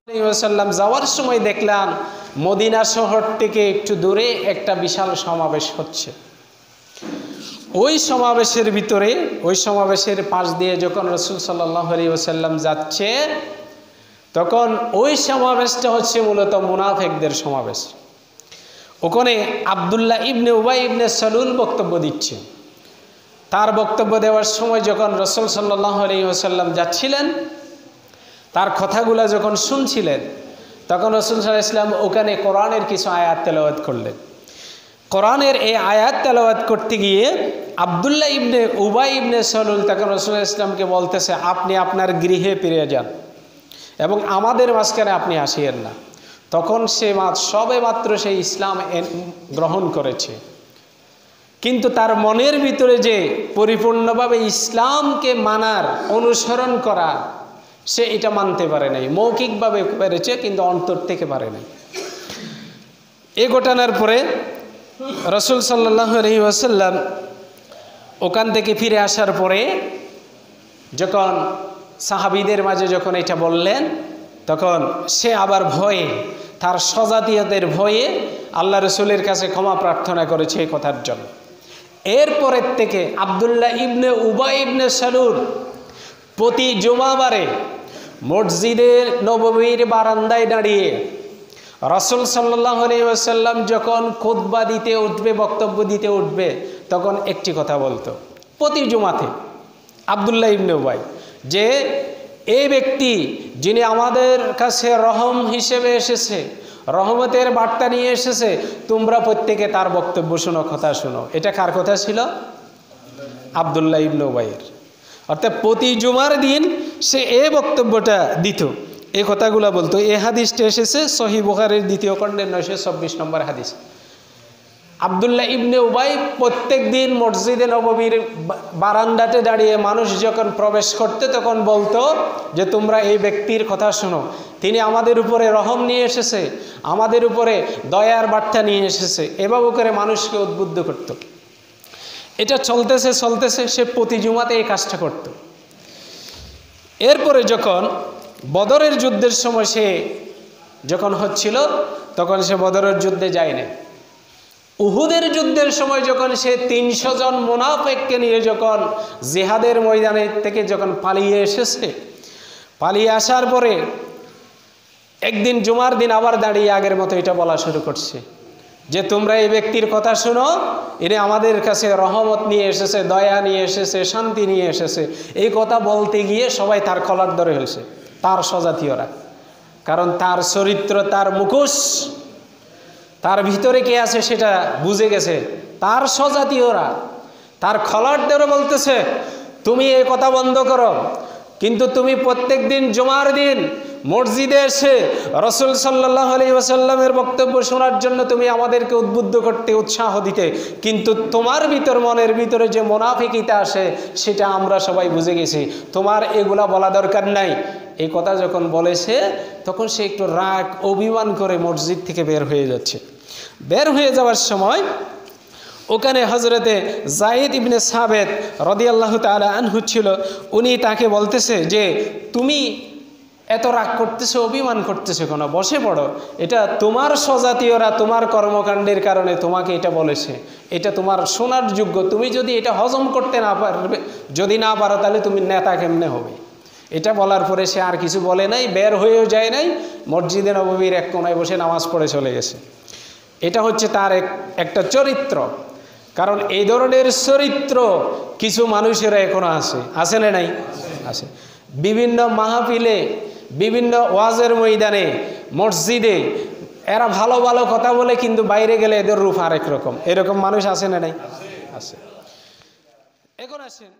সাল্লাম যাওয়ার সময় দেখলাম মদিনা শহর থেকে একটু দূরে একটা বিশাল সমাবেশ হচ্ছে। ওই সমাবেশের ভিতরে ওই সমাবেশের পাশ দিয়ে যখন রাসূল সাল্লাল্লাহু আলাইহি ওয়াসাল্লাম যাচ্ছে, তখন ওই সমাবেশটা হচ্ছে মূলত মুনাফিকদের সমাবেশ। ওখানে আব্দুল্লাহ ইবনে উবাই ইবনে সালুল বক্তব্য দিচ্ছে। তার বক্তব্য দেওয়ার সময় যখন রাসূল সাল্লাল্লাহু আলাইহি ওয়াসাল্লাম যাচ্ছিলেন, তার কথাগুলো যখন শুনছিলেন, তখন রাসূল সাল্লাল্লাহু আলাইহি ওয়াসাল্লাম ওখানে কোরআনের কিছু আয়াত তেলাওয়াত করলেন। কোরআনের এই আয়াত তেলাওয়াত করতে গিয়ে আব্দুল্লাহ ইবনে উবাই ইবনে সালুল তখন রাসূল সাল্লাল্লাহু আলাইহি ওয়াসাল্লামকে বলতেছে, আপনি আপনার গৃহে ফিরে যান এবং আমাদের মাঝখানে আপনি আসিয়েন না। তখন সে সবে মাত্র সে ইসলাম গ্রহণ করেছে, কিন্তু তার মনের ভিতরে যে পরিপূর্ণভাবে ইসলামকে মানার অনুসরণ করা, সে এটা মানতে পারে নাই। মৌখিকভাবে পেরেছে কিন্তু অন্তর থেকে পারে নাই। এই ঘটনার পরে রাসূল সাল্লাল্লাহু আলাইহি ওয়াসাল্লাম ওখান থেকে ফিরে আসার পরে যখন সাহাবীদের মাঝে যখন এটা বললেন, তখন সে আবার ভয়ে, তার স্বজাতীয়দের ভয়ে আল্লাহ রসুলের কাছে ক্ষমা প্রার্থনা করেছে এই কথার জন্য। এরপরের থেকে আব্দুল্লাহ ইবনে উবাই ইবনে সালুল প্রতি জুমাবারে মসজিদের নববীর বারান্দায় দাঁড়িয়ে রাসূল সাল্লাল্লাহু আলাইহি ওয়াসাল্লাম যখন খুতবা দিতে উঠবে, বক্তব্য দিতে উঠবে, তখন একটি কথা বলতো প্রতি জুমাতে আব্দুল্লাহ ইবনে উবাই, যে এই ব্যক্তি যিনি আমাদের কাছে রহম হিসেবে এসেছে, রহমতের বার্তা নিয়ে এসেছে, তোমরা প্রত্যেকে তার বক্তব্য শোনো, কথা শোনো। এটা কার কথা ছিল? আব্দুল্লাহ ইবনে উবাইয়ের। অর্থাৎ প্রতি জুমার দিন সে এই বক্তব্যটা দিত, এই কথাগুলো বলতো। এই হাদিসটা এসেছে সহিহ বুখারীর 2য় খণ্ডের 926 নম্বর হাদিস। আব্দুল্লাহ ইবনে উবাই প্রত্যেক দিন মসজিদে নববীর বারান্দাতে দাঁড়িয়ে মানুষ যখন প্রবেশ করতে, তখন বলতো যে তোমরা এই ব্যক্তির কথা শোনো, তিনি আমাদের উপরে রহম নিয়ে এসেছে, আমাদের উপরে দয়ার বার্তা নিয়ে এসেছে। এভাবে করে মানুষকে উদ্বুদ্ধ করত। এটা চলতেছে চলতেছে, সে প্রতি জুমাতে এই কাজটা করত। এরপরে যখন বদরের যুদ্ধের সময় সে যখন হচ্ছিল, তখন সে বদরের যুদ্ধে যায়নি। উহুদের যুদ্ধের সময় যখন সে 300 জন মুনাফিককে নিয়ে যখন জিহাদের ময়দানে থেকে যখন পালিয়ে এসেছে, পালিয়ে আসার পরে একদিন জুমার দিন আবার দাঁড়িয়ে আগের মতো এটা বলা শুরু করছে যে তোমরা এই ব্যক্তির কথা শুনো, ইনি আমাদের কাছে রহমত নিয়ে এসেছে, দয়া নিয়ে এসেছে, শান্তি নিয়ে এসেছে। এই কথা বলতে গিয়ে সবাই তার কলার ধরে হয়েছে, তার স্বজাতীয়রা। কারণ তার চরিত্র, তার মুখোশ, তার ভিতরে কে আছে সেটা বুঝে গেছে। তার স্বজাতীয়রা তার খলার ধরে বলতেছে, তুমি এই কথা বন্ধ করো, কিন্তু তুমি প্রত্যেক দিন জুমার দিন মসজিদে এসে রাসূল সাল্লাল্লাহু আলাইহি ওয়াসাল্লামের বক্তব্য শোনার জন্য তুমি আমাদেরকে উদ্বুদ্ধ করতে, উৎসাহ দিতে, কিন্তু তোমার ভিতর, মনের ভিতরে যে মুনাফিকিতা আসে সেটা আমরা সবাই বুঝে গেছি, তোমার এগুলা বলা দরকার নাই। এই কথা যখন বলেছে, তখন সে একটু রাগ, অভিমান করে মসজিদ থেকে বের হয়ে যাচ্ছে। বের হয়ে যাওয়ার সময় ওখানে হযরতে যায়েদ ইবনে সাবিত রাদিয়াল্লাহু তাআলা আনহু ছিল। উনি তাকে বলতেছে যে তুমি এত রাগ করতেছো, অভিমান করতেছো কেন? বসে পড়ো, এটা তোমার স্বজাতীয়রা তোমার কর্মকাণ্ডের কারণে তোমাকে এটা বলেছে, এটা তোমার শোনার যোগ্য। তুমি যদি এটা হজম করতে না পারবে, যদি না পারো, তাহলে তুমি নেতা কেমনে হবে? এটা বলার পরে সে আর কিছু বলে নাই, বের হয়েও যায় নাই, মসজিদে নববীর এক কোণায় বসে নামাজ পড়ে চলে গেছে। এটা হচ্ছে তার একটা চরিত্র। কারণ এই ধরনের চরিত্র কিছু মানুষেরা এখনো আছে না নাই? আছে। বিভিন্ন মাহফিলে, বিভিন্ন ওয়াজের ময়দানে, মসজিদে এরা ভালো ভালো কথা বলে, কিন্তু বাইরে গেলে এদের রূপ আরেক রকম। এরকম মানুষ আছে না নাই? আছে। এখন আসেন